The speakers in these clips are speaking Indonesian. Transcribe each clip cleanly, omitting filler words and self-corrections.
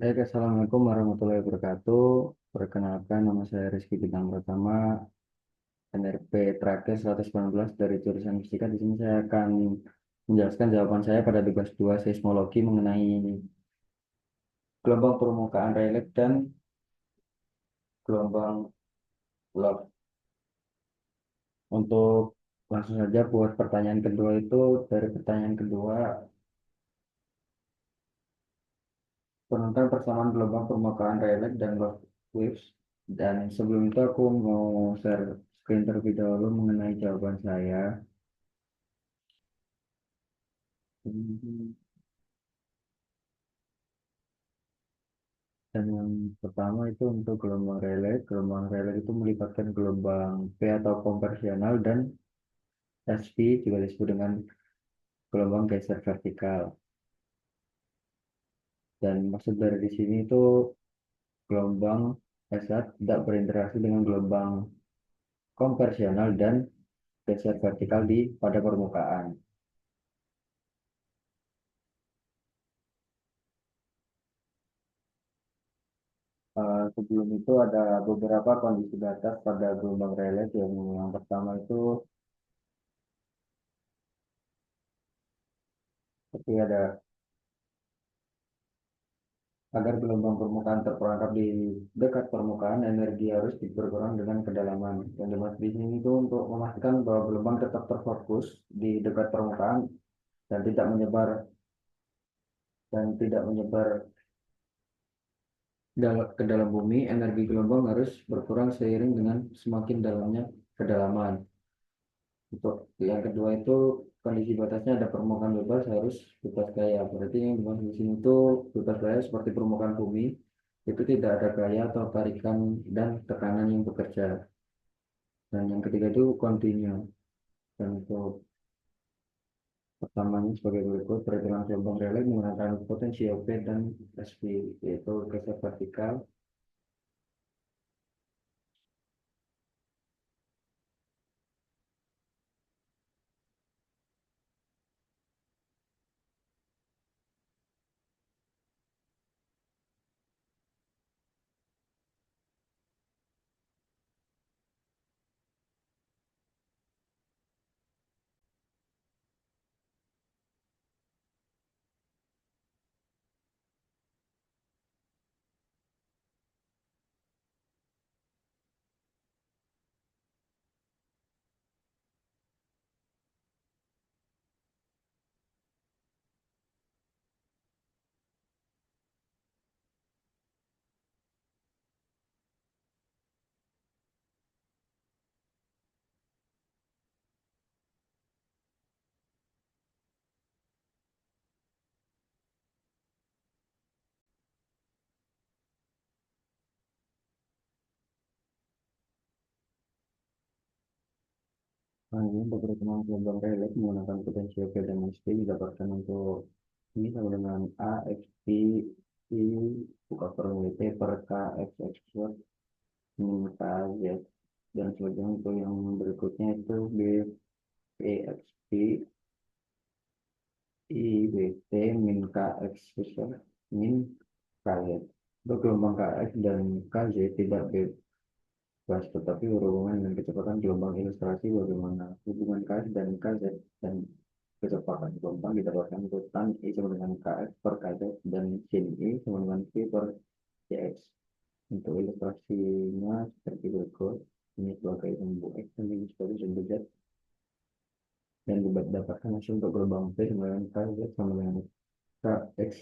Assalamualaikum warahmatullahi wabarakatuh. Perkenalkan, nama saya Rizky Bintang Pratama, NRP terakhir 119 dari jurusan Fisika. Di sini saya akan menjelaskan jawaban saya pada tugas 2 seismologi mengenai gelombang permukaan Rayleigh dan gelombang Love. Untuk langsung saja buat pertanyaan kedua itu, dari pertanyaan kedua, penentuan persamaan gelombang permukaan Rayleigh dan Love waves. Dan sebelum itu aku mau share screen terlebih dahulu mengenai jawaban saya. Dan yang pertama itu untuk gelombang Rayleigh. Gelombang Rayleigh itu melibatkan gelombang P atau kompresional dan SP juga disebut dengan gelombang geser vertikal. Dan maksud dari di sini itu gelombang SR tidak berinteraksi dengan gelombang kompresional dan geser vertikal pada permukaan. Sebelum itu ada beberapa kondisi dasar pada gelombang Rayleigh. Yang pertama itu seperti ada agar gelombang permukaan terperangkap di dekat permukaan, energi harus berkurang dengan kedalaman. Yang dimaksud di sini itu untuk memastikan bahwa gelombang tetap terfokus di dekat permukaan dan tidak menyebar dan tidak menyebar ke dalam bumi. Energi gelombang harus berkurang seiring dengan semakin dalamnya kedalaman. Untuk yang kedua itu kondisi batasnya ada permukaan bebas harus bebas gaya. Berarti yang dimaksud di sini itu bebas gaya seperti permukaan bumi itu tidak ada gaya atau tarikan dan tekanan yang bekerja. Dan yang ketiga itu kontinu. Dan untuk pertamanya sebagai berikut, perhitungan gelombang Rayleigh menggunakan potensi OP dan SP, yaitu geser vertikal. Nah, ini untuk perhitungan gelombang Rayleigh menggunakan potensi OP dan SP didapatkan untuk ini sama dengan A, X, P, I, buka per T per K, X, X, Y, min K, Z. Dan selanjutnya untuk yang berikutnya itu B, P, X, P, I, B, T, min K, X, besar, min K, Z. Untuk gelombang KX dan KZ tidak bebas, tetapi berhubungan dengan kecepatan gelombang. Ilustrasi bagaimana hubungan KX dan KZ dan kecepatan gelombang didapatkan untuk tan I sama dengan KX per KZ dan sin I sama dengan P per CX. Untuk ilustrasinya seperti berikut. Ini sebagai sumbu X dan ini sebagai sumbu Z. Dan didapatkan hasil untuk gelombang P sama dengan KZ sama dengan KX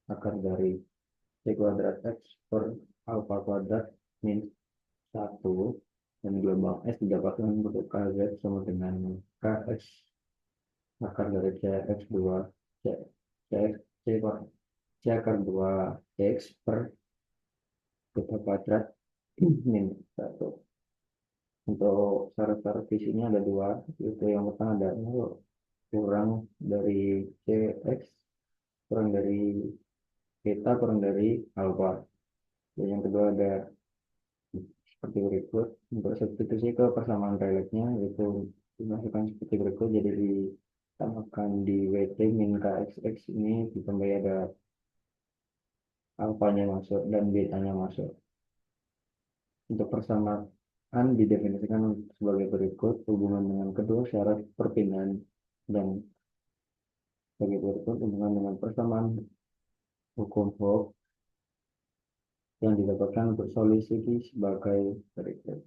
akar dari C kuadrat X per alfa kuadrat min 1. Dan gelombang S didapatkan untuk KZ sama dengan KX akar dari CX2 C, CX, C, C akar 2 X per beta kuadrat min 1. Untuk syarat-syarat di sini ada dua, yaitu yang pertama ada kurang dari CX, kurang dari beta, kurang dari alpha. Dan yang kedua ada seperti berikut. Untuk substitusi ke persamaan Rayleigh-nya yaitu dimasukkan seperti berikut. Jadi ditambahkan di WT min KXX ini ditambah ada alfanya masuk dan betanya masuk. Untuk persamaan didefinisikan sebagai berikut: hubungan dengan kedua syarat perpindahan dan sebagai berikut hubungan dengan persamaan hukum Hooke yang didapatkan untuk solusi sebagai berikut.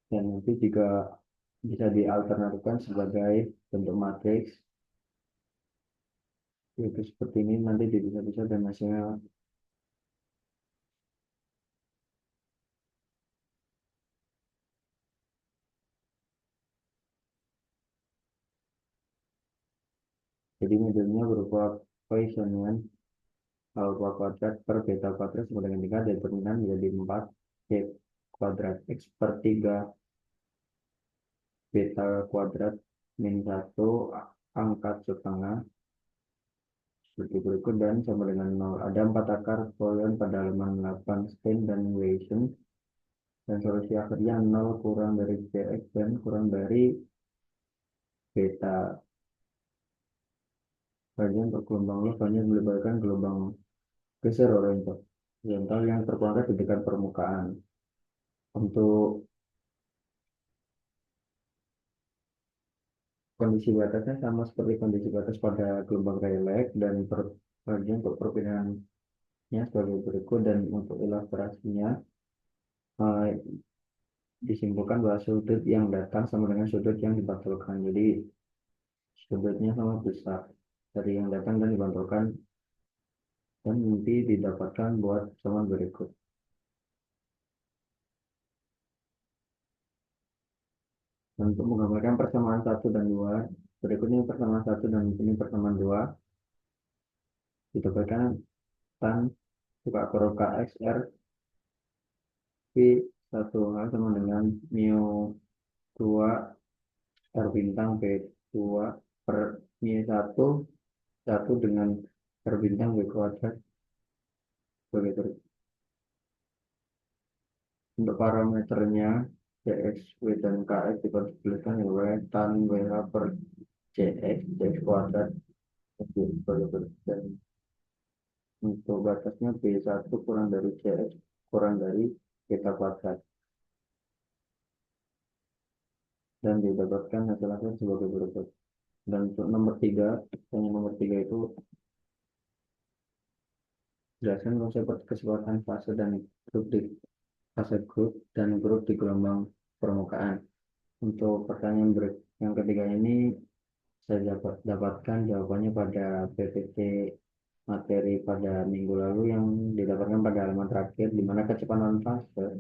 Dan nanti juga bisa dialternatifkan sebagai bentuk matriks, yaitu seperti ini nanti bisa dan hasilnya. Jadi modelnya berupa Poissonian alpha kuadrat per beta kuadrat sama dengan 3 determinan menjadi 4 c kuadrat x per 3 beta kuadrat min 1 angkat setengah seperti berikut dan sama dengan 0. Ada 4 akar Poisson pada halaman 8 Stein dan Weissen, dan solusi akhirnya 0 kurang dari cx dan kurang dari beta. Bagian untuk gelombang low hanya melibatkan gelombang geser horizontal yang terpangkat di dekat permukaan. Untuk kondisi batasnya sama seperti kondisi batas pada gelombang Rayleigh dan bagian untuk perpindahannya sebagai berikut. Dan untuk ilustrasinya eh, disimpulkan bahwa sudut yang datang sama dengan sudut yang dipantulkan. Jadi sudutnya sama besar dari yang datang dan dipantulkan, dan nanti didapatkan buat sama berikut. Untuk menggambarkan persamaan 1 dan 2, berikutnya persamaan 1 dan ini persamaan 2, didapatkan tan suka kurung kx r p 1h sama dengan mu 2 r bintang p 2 per mu 1 dengan r bintang b kuadrat sebagai berikut. Untuk parameternya cx, w, dan kx dituliskan w tan wh per cx kuadrat sebagai berikut. Dan untuk batasnya B1 kurang dari cx kurang dari beta kuadrat, dan didapatkan hasil sebagai berikut. Dan untuk nomor 3 itu jelaskan konsep kecepatan fase dan grup di fase grup dan grup di gelombang permukaan. Untuk pertanyaan yang ketiga ini saya dapatkan jawabannya pada PPT materi pada minggu lalu yang didapatkan pada halaman terakhir, di mana kecepatan fase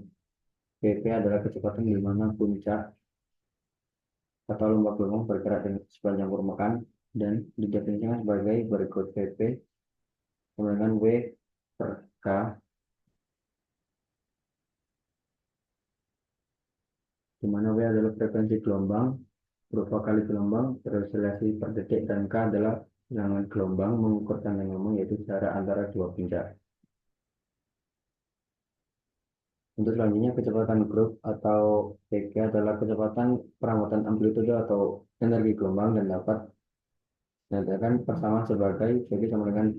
PP adalah kecepatan di mana puncak atau lomba gelombang bergerak dengan sepanjang permukaan dan didefinisikan sebagai berikut: PP dengan W per K, di mana W adalah frekuensi gelombang berupa kali gelombang beroscilasi per detik, dan K adalah bilangan gelombang mengukur tanda gelombang, yaitu jarak antara dua puncak. Untuk selanjutnya kecepatan grup atau PG adalah kecepatan perawatan amplitude atau energi gelombang dan dapat dinyatakan persamaan sebagai sama dengan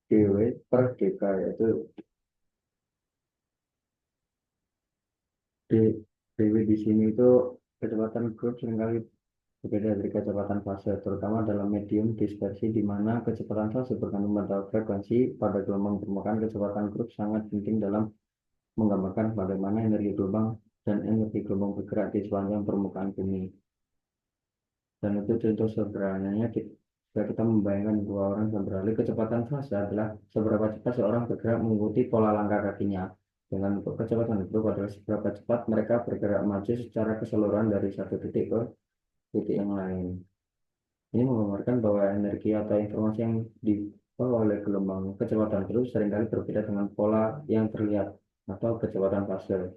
dW per dk, yaitu dW di sini itu kecepatan grup seringkali berbeda dari kecepatan fase, terutama dalam medium dispersi di mana kecepatan fase bergantung pada frekuensi pada gelombang permukaan. Kecepatan grup sangat penting dalam menggambarkan bagaimana energi gelombang dan energi gelombang bergerak di sepanjang permukaan bumi. Dan itu contoh sederhananya kita membayangkan dua orang yang beralih. Kecepatan fase adalah seberapa cepat seorang bergerak mengikuti pola langkah kakinya. Dengan untuk kecepatan grup adalah seberapa cepat mereka bergerak maju secara keseluruhan dari satu titik ke titik yang lain. Ini menggambarkan bahwa energi atau informasi yang dibawa oleh gelombang kecepatan terus seringkali berbeda dengan pola yang terlihat atau kecepatan fase.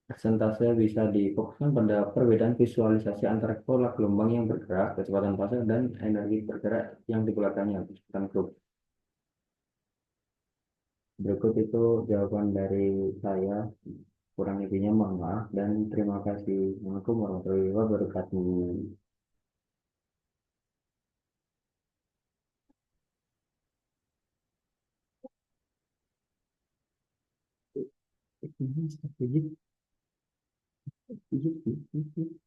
Persentase bisa difokuskan pada perbedaan visualisasi antara pola gelombang yang bergerak, kecepatan fase, dan energi bergerak yang dikeluarkannya, kecepatan grup. Berikut itu jawaban dari saya. Kurang lebihnya mohon maaf dan terima kasih. Assalamualaikum warahmatullahi wabarakatuh. Pijit, pijit, pijit, pijit.